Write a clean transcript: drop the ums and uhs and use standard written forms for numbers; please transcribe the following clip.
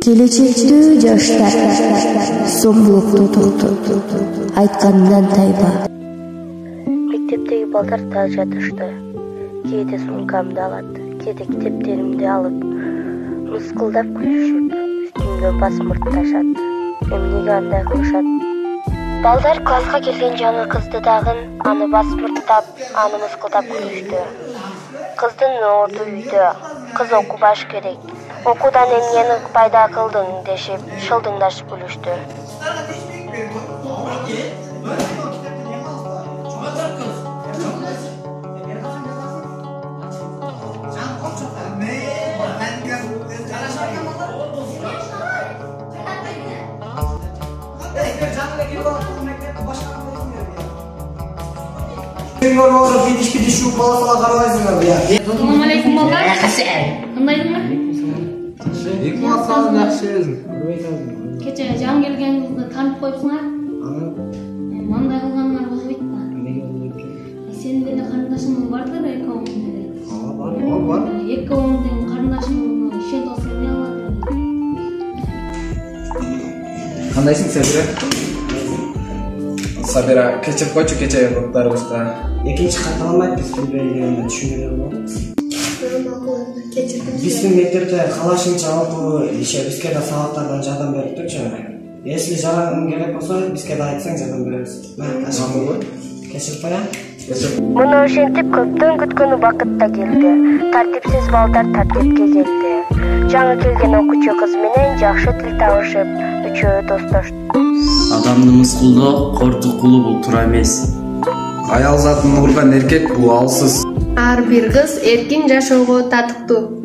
Келечектүү жаштар сомдулукту токтот, айткандан тайба. Мектептеги балдар так жатышты. Кээде сумкамды алат, кээде китептеримди алып, мыскылдап күлүшүп, үстүмдөн басмыртташат. Эмнеге андай кылышат? Балдар класска келген жаңы кызды дагы аны басмырттап, аны мыскылдап күлүштү. Кыздын орду үйдө, кыз окубаш керек. Окуудан эмнени пайда кылдың дешип, шылдыңдашып күлүштү. Gidiş şu balasına karalaysınlar ya. Assalamu alaikum baba. Kandayсыңар? Sağ yaxşı özüm. Kecha жан келгениңизди таанып коюпсуңар. Мындай кылганыңар болбойт да. Сенин деле карындашың бардыр экөөңүздө. Бар. Экөөңүздүн карындашыңыз ишенет болсо эмне кылат? Кандайсың Сабира? Сабира, кечирип койчу кече кылыктарыбызга. Экинчи кайталамайт биз билбегенди түшүнүп болот. Биздин мектепте калашынча окуу иши бизге да сабактардан жардам берип турчу. Если жараның керек болсо бизге да айтсаң жардам беребиз. Кечирип коеюн. Муну ошентип көптөн күткөн убакыт да келди. Тартипсиз балдар тартипке келди. Жаңы келген окуучу кыз менен жакшы тил табышып, үчөө достошту. Адамды мыскылдоо кортукулуу бул туура эмес. Аял затын урган эркек бул алсыз. Ар бир кыз эркин жашоого татыктуу.